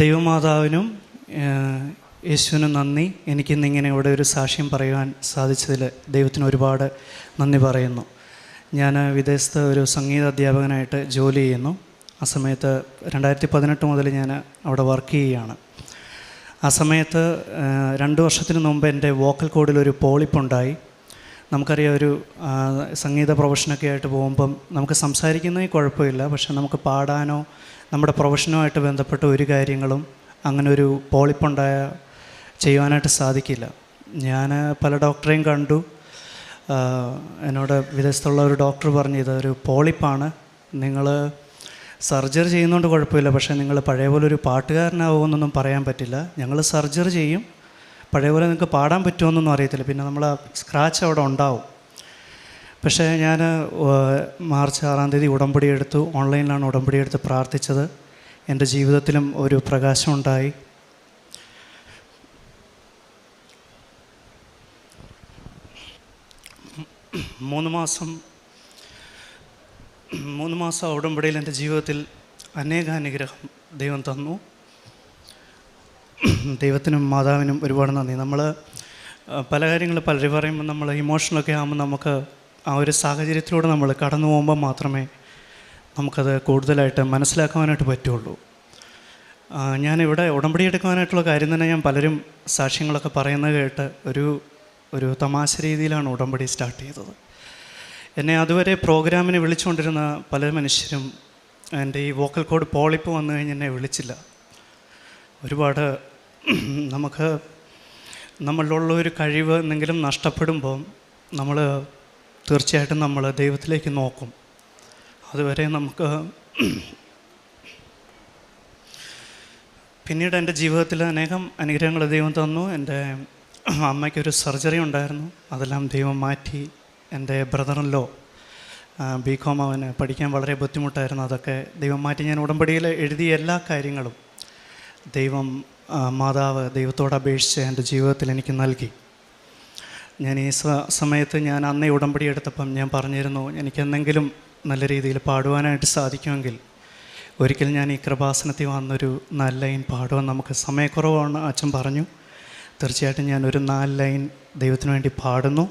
ദൈവമാതാവിനും യേശുവിനും നന്ദി. എനിക്കിന്നിങ്ങനെ ഇവിടെ ഒരു സാക്ഷ്യം പറയുവാൻ സാധിച്ചതിൽ ദൈവത്തിന് ഒരുപാട് നന്ദി പറയുന്നു. ഞാൻ വിദേശത്ത് ഒരു സംഗീത അധ്യാപകനായിട്ട് ജോലി ചെയ്യുന്നു. ആ സമയത്ത് 2018 മുതൽ ഞാൻ അവിടെ വർക്ക് ചെയ്യുകയാണ്. ആ സമയത്ത് 2 വർഷത്തിന് മുമ്പ് എൻ്റെ വോക്കൽ കോഡിലൊരു പോളിപ്പുണ്ടായി. നമുക്കറിയാം, ഒരു സംഗീത പ്രൊഫഷനൊക്കെ ആയിട്ട് പോകുമ്പം നമുക്ക് സംസാരിക്കുന്നതിൽ കുഴപ്പമില്ല, പക്ഷെ നമുക്ക് പാടാനോ നമ്മുടെ പ്രൊഫഷനുമായിട്ട് ബന്ധപ്പെട്ട ഒരു കാര്യങ്ങളും അങ്ങനെ ഒരു പോളിപ്പുണ്ടായ ചെയ്യുവാനായിട്ട് സാധിക്കില്ല. ഞാൻ പല ഡോക്ടറെയും കണ്ടു. എന്നോട് വിദേശത്തുള്ള ഒരു ഡോക്ടർ പറഞ്ഞു, ഇതൊരു പോളിപ്പാണ്, നിങ്ങൾ സർജറി ചെയ്യുന്നതുകൊണ്ട് കുഴപ്പമില്ല, പക്ഷേ നിങ്ങൾ പഴയ പോലെ ഒരു പാട്ടുകാരനാവുമെന്നൊന്നും പറയാൻ പറ്റില്ല. ഞങ്ങൾ സർജറി ചെയ്യും, പഴയ പോലെ നിങ്ങൾക്ക് പാടാൻ പറ്റുമെന്നൊന്നും അറിയത്തില്ല, പിന്നെ നമ്മൾ ആ സ്ക്രാച്ച് അവിടെ ഉണ്ടാവും. പക്ഷേ ഞാൻ മാർച്ച് 6-ാം തീയതി ഉടമ്പടി എടുത്തു. ഓൺലൈനിലാണ് ഉടമ്പടി എടുത്ത് പ്രാർത്ഥിച്ചത്. എൻ്റെ ജീവിതത്തിലും ഒരു പ്രകാശം ഉണ്ടായി. മൂന്ന് മാസം ഉടമ്പടിയിൽ എൻ്റെ ജീവിതത്തിൽ അനുഗ്രഹം ദൈവം തന്നു. ദൈവത്തിനും മാതാവിനും ഒരുപാട് നന്ദി. നമ്മൾ പല കാര്യങ്ങൾ പലരും പറയുമ്പോൾ നമ്മൾ ഇമോഷണലൊക്കെ ആകുമ്പോൾ നമുക്ക് ആ ഒരു സാഹചര്യത്തിലൂടെ നമ്മൾ കടന്നു പോകുമ്പോൾ മാത്രമേ നമുക്കത് കൂടുതലായിട്ട് മനസ്സിലാക്കുവാനായിട്ട് പറ്റുള്ളൂ. ഞാനിവിടെ ഉടമ്പടി എടുക്കുവാനായിട്ടുള്ള കാര്യം തന്നെ ഞാൻ പലരും സാക്ഷ്യങ്ങളൊക്കെ പറയുന്നത് കേട്ട് ഒരു തമാശ രീതിയിലാണ് ഉടമ്പടി സ്റ്റാർട്ട് ചെയ്തത്. എന്നെ അതുവരെ പ്രോഗ്രാമിന് വിളിച്ചുകൊണ്ടിരുന്ന പല മനുഷ്യരും എൻ്റെ ഈ വോക്കൽ കോഡ് പോളിപ്പ് വന്നു കഴിഞ്ഞ് എന്നെ വിളിച്ചില്ല. ഒരുപാട് നമുക്ക് നമ്മളിലുള്ള ഒരു കഴിവ് എന്തെങ്കിലും നഷ്ടപ്പെടുമ്പോൾ നമ്മൾ തീർച്ചയായിട്ടും നമ്മൾ ദൈവത്തിലേക്ക് നോക്കും. അതുവരെ നമുക്ക് പിന്നീട് എൻ്റെ ജീവിതത്തിൽ അനേകം അനുഗ്രഹങ്ങൾ ദൈവം തന്നു. എൻ്റെ അമ്മയ്ക്കൊരു സർജറി ഉണ്ടായിരുന്നു, അതെല്ലാം ദൈവം മാറ്റി. എൻ്റെ ബ്രദറിൻലോ BCom അവന് പഠിക്കാൻ വളരെ ബുദ്ധിമുട്ടായിരുന്നു, അതൊക്കെ ദൈവം മാറ്റി. ഞാൻ ഉടമ്പടിയിൽ എഴുതിയ എല്ലാ കാര്യങ്ങളും മാതാവ് ദൈവത്തോട് അപേക്ഷിച്ച് എൻ്റെ ജീവിതത്തിൽ എനിക്ക് നൽകി. ഞാൻ ഈ സമയത്ത് ഞാൻ അന്നേ ഉടമ്പടി എടുത്തപ്പം ഞാൻ പറഞ്ഞിരുന്നു, എനിക്കെന്തെങ്കിലും നല്ല രീതിയിൽ പാടുവാനായിട്ട് സാധിക്കുമെങ്കിൽ ഒരിക്കൽ ഞാൻ ഈ കൃപാസനത്തിൽ വന്നൊരു 4 ലൈൻ പാടുവാൻ. നമുക്ക് സമയക്കുറവാണ് അച്ഛൻ പറഞ്ഞു. തീർച്ചയായിട്ടും ഞാനൊരു 4 ലൈൻ ദൈവത്തിന് വേണ്ടി പാടുന്നു.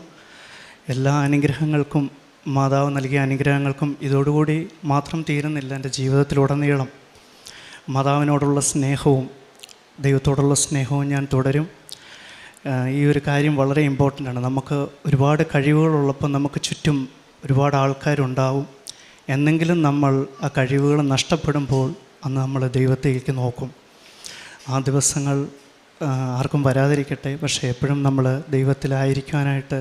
എല്ലാ അനുഗ്രഹങ്ങൾക്കും, മാതാവ് നൽകിയ അനുഗ്രഹങ്ങൾക്കും ഇതോടുകൂടി മാത്രം തീരുന്നില്ല. എൻ്റെ ജീവിതത്തിലുടനീളം മാതാവിനോടുള്ള സ്നേഹവും ദൈവത്തോടുള്ള സ്നേഹവും ഞാൻ തുടരും. ഈ ഒരു കാര്യം വളരെ ഇമ്പോർട്ടൻ്റാണ്. നമുക്ക് ഒരുപാട് കഴിവുകളുള്ളപ്പോൾ നമുക്ക് ചുറ്റും ഒരുപാട് ആൾക്കാരുണ്ടാവും. എന്നെങ്കിലും നമ്മൾ ആ കഴിവുകൾ നഷ്ടപ്പെടുമ്പോൾ അന്ന് നമ്മൾ ദൈവത്തേക്ക് നോക്കും. ആ ദിവസങ്ങൾ ആർക്കും വരാതിരിക്കട്ടെ. പക്ഷേ എപ്പോഴും നമ്മൾ ദൈവത്തിലായിരിക്കാനായിട്ട്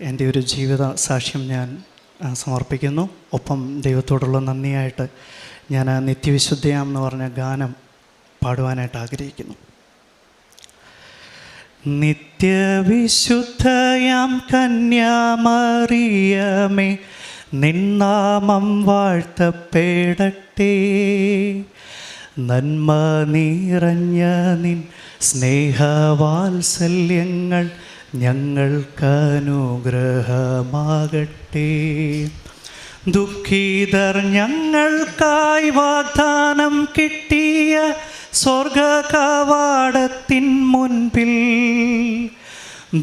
എൻ്റെ ഒരു ജീവിത സാക്ഷ്യം ഞാൻ സമർപ്പിക്കുന്നു. ഒപ്പം ദൈവത്തോടുള്ള നന്ദിയായിട്ട് ഞാൻ നിത്യവിശുദ്ധയാം എന്ന് പറഞ്ഞ ഗാനം പാടുവാനായിട്ട് ആഗ്രഹിക്കുന്നു. നിത്യവിശുദ്ധയാം കന്യാമറിയമേ, നിന്നാമം വാഴ്ത്തപ്പെടട്ടെ. നന്മ നിറഞ്ഞ നിൻ സ്നേഹവാത്സല്യങ്ങൾ ഞങ്ങൾക്കനുഗ്രഹമാകട്ടെ. ദുഃഖിതർ ഞങ്ങൾക്കായി വാഗ്ദാനം കിട്ടിയ സ്വർഗകവാടത്തിൻ മുൻപിൽ,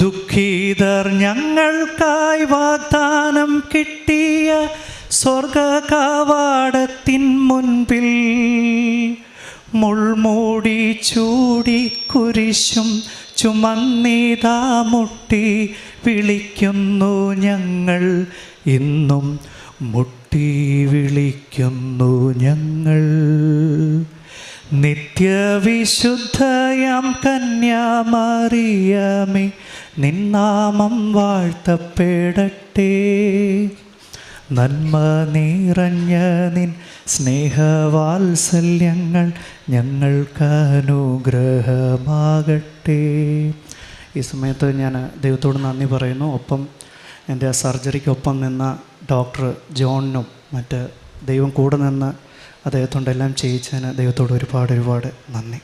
ദുഃഖിതർ ഞങ്ങൾക്കായി വാഗ്ദാനം കിട്ടിയ സ്വർഗകവാടത്തിൻ മുൻപിൽ, മുൾമൂടി ചൂടി കുരിശും ചുമന്നിതാ മുട്ടി വിളിക്കുന്നു ഞങ്ങൾ, ഇന്നും മുട്ടി വിളിക്കുന്നു ഞങ്ങൾ. നിത്യവിശുദ്ധയാം കന്യാമറിയമേ, നിന്നാമം വാഴ്ത്തപ്പെടട്ടെ. നന്മ നിറഞ്ഞ നിൻ സ്നേഹവാത്സല്യങ്ങൾ ഞങ്ങൾക്കനുഗ്രഹമാകട്ടെ. ഈ സമയത്ത് ഞാൻ ദൈവത്തോട് നന്ദി പറയുന്നു. ഒപ്പം എൻ്റെ ആ സർജറിക്കൊപ്പം നിന്ന ഡോക്ടർ ജോണിനും മറ്റ് ദൈവം കൂടെ നിന്ന് അദ്ദേഹത്തോടെല്ലാം ചെയ്യിച്ചതിന് ദൈവത്തോട് ഒരുപാട് നന്ദി.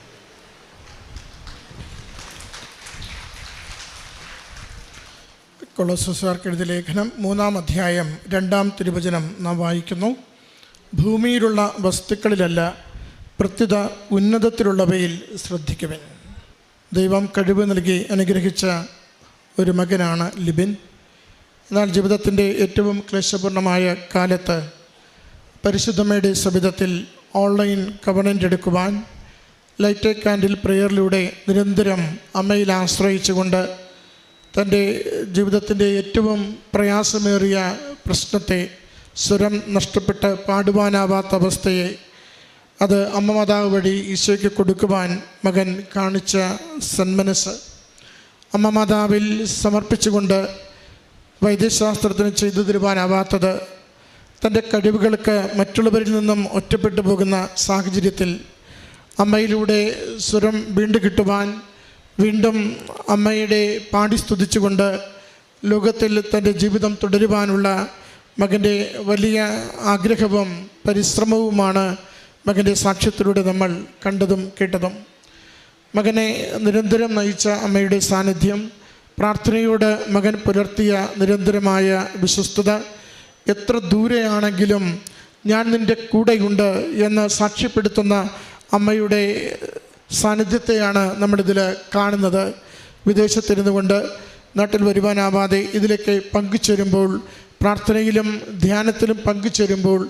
കൊളോസ്യർക്ക് എഴുതിയ ലേഖനം 3-ാം അധ്യായം 2-ാം തിരുവചനം നാം വായിക്കുന്നു. ഭൂമിയിലുള്ള വസ്തുക്കളിലല്ല, പ്രത്യുത ഉന്നതത്തിലുള്ളവയിൽ ശ്രദ്ധിക്കുവിൻ. ദൈവം കഴിവ് നൽകി അനുഗ്രഹിച്ച ഒരു മകനാണ് ലിബിൻ. എന്നാൽ ജീവിതത്തിൻ്റെ ഏറ്റവും ക്ലേശപൂർണമായ കാലത്ത് പരിശുദ്ധമ്മയുടെ സവിധത്തിൽ ഓൺലൈൻ കവണൻ്റ് എടുക്കുവാൻ ലൈറ്റ് എ കാൻഡിൽ പ്രെയറിലൂടെ നിരന്തരം അമ്മയിൽ ആശ്രയിച്ചുകൊണ്ട് തൻ്റെ ജീവിതത്തിൻ്റെ ഏറ്റവും പ്രയാസമേറിയ പ്രശ്നത്തെ, സ്വരം നഷ്ടപ്പെട്ട് പാടുവാനാവാത്ത അവസ്ഥയെ അത് അമ്മ മാതാവ് വഴി ഈശോയ്ക്ക് കൊടുക്കുവാൻ മകൻ കാണിച്ച സന്മനസ്, അമ്മ മാതാവിൽ സമർപ്പിച്ചുകൊണ്ട് വൈദ്യശാസ്ത്രത്തിന് ചെയ്തു തരുവാനാവാത്തത്, തൻ്റെ കഴിവുകൾക്ക് മറ്റുള്ളവരിൽ നിന്നും ഒറ്റപ്പെട്ടു പോകുന്ന സാഹചര്യത്തിൽ അമ്മയിലൂടെ സ്വരം വീണ്ടും കിട്ടുവാൻ, വീണ്ടും അമ്മയുടെ പാടി സ്തുതിച്ചുകൊണ്ട് ലോകത്തിൽ തൻ്റെ ജീവിതം തുടരുവാനുള്ള മകൻ്റെ വലിയ ആഗ്രഹവും പരിശ്രമവുമാണ് മകൻ്റെ സാക്ഷ്യത്തിലൂടെ നമ്മൾ കണ്ടതും കേട്ടതും. മകനെ നിരന്തരം നയിച്ച അമ്മയുടെ സാന്നിധ്യം, പ്രാർത്ഥനയോട് മകൻ പുലർത്തിയ നിരന്തരമായ വിശ്വസ്തത, എത്ര ദൂരെയാണെങ്കിലും ഞാൻ നിൻ്റെ കൂടെയുണ്ട് എന്ന് സാക്ഷ്യപ്പെടുത്തുന്ന അമ്മയുടെ സാന്നിധ്യത്തെയാണ് നമ്മളിതിൽ കാണുന്നത്. വിദേശത്തിരുന്നു കൊണ്ട് നാട്ടിൽ വരുവാനാവാതെ ഇതിലേക്ക് പങ്കുചേരുമ്പോൾ, പ്രാർത്ഥനയിലും ധ്യാനത്തിലും പങ്കുചേരുമ്പോൾ,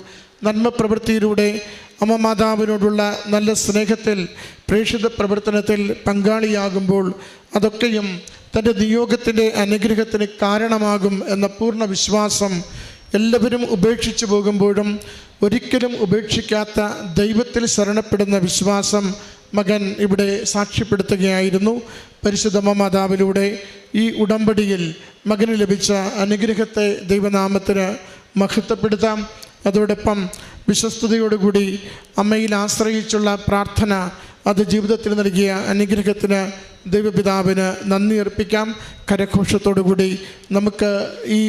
നന്മ പ്രവൃത്തിയിലൂടെ അമ്മ മാതാവിനോടുള്ള നല്ല സ്നേഹത്തിൽ, പ്രേക്ഷിത പ്രവർത്തനത്തിൽ പങ്കാളിയാകുമ്പോൾ അതൊക്കെയും തൻ്റെ നിയോഗത്തിൻ്റെ അനുഗ്രഹത്തിന് കാരണമാകും എന്ന പൂർണ്ണ വിശ്വാസം, എല്ലാവരും ഉപേക്ഷിച്ചു പോകുമ്പോഴും ഒരിക്കലും ഉപേക്ഷിക്കാത്ത ദൈവത്തിൽ ശരണപ്പെടുന്ന വിശ്വാസം മകൻ ഇവിടെ സാക്ഷ്യപ്പെടുത്തുകയായിരുന്നു. പരിശുദ്ധമ്മ മാതാവിലൂടെ ഈ ഉടമ്പടിയിൽ മകന് ലഭിച്ച അനുഗ്രഹത്തെ ദൈവനാമത്തിന് മഹത്വപ്പെടുത്താം. അതോടൊപ്പം വിശ്വസ്തയോടുകൂടി അമ്മയിൽ ആശ്രയിച്ചുള്ള പ്രാർത്ഥന, അത് ജീവിതത്തിൽ നൽകിയ അനുഗ്രഹത്തിന് ദൈവപിതാവിന് നന്ദി അർപ്പിക്കാം. കരഘോഷത്തോടുകൂടി നമുക്ക് ഈ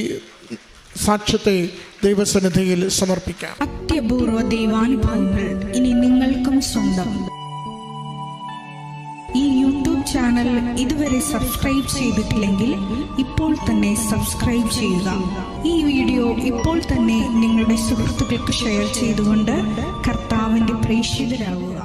സാക്ഷ്യത്തെ ദൈവസന്നിധിയിൽ സമർപ്പിക്കാം. അത്യപൂർവ ദൈവാനുഭവങ്ങൾ ഇനി നിങ്ങൾക്കും സ്വന്തം. ഈ യൂട്യൂബ് ചാനൽ ഇതുവരെ സബ്സ്ക്രൈബ് ചെയ്തിട്ടില്ലെങ്കിൽ ഇപ്പോൾ തന്നെ സബ്സ്ക്രൈബ് ചെയ്യുക. ഈ വീഡിയോ ഇപ്പോൾ തന്നെ നിങ്ങളുടെ സുഹൃത്തുക്കൾക്ക് ഷെയർ ചെയ്തുകൊണ്ട് കർത്താവിൻ്റെ പ്രേക്ഷിതരാകുക.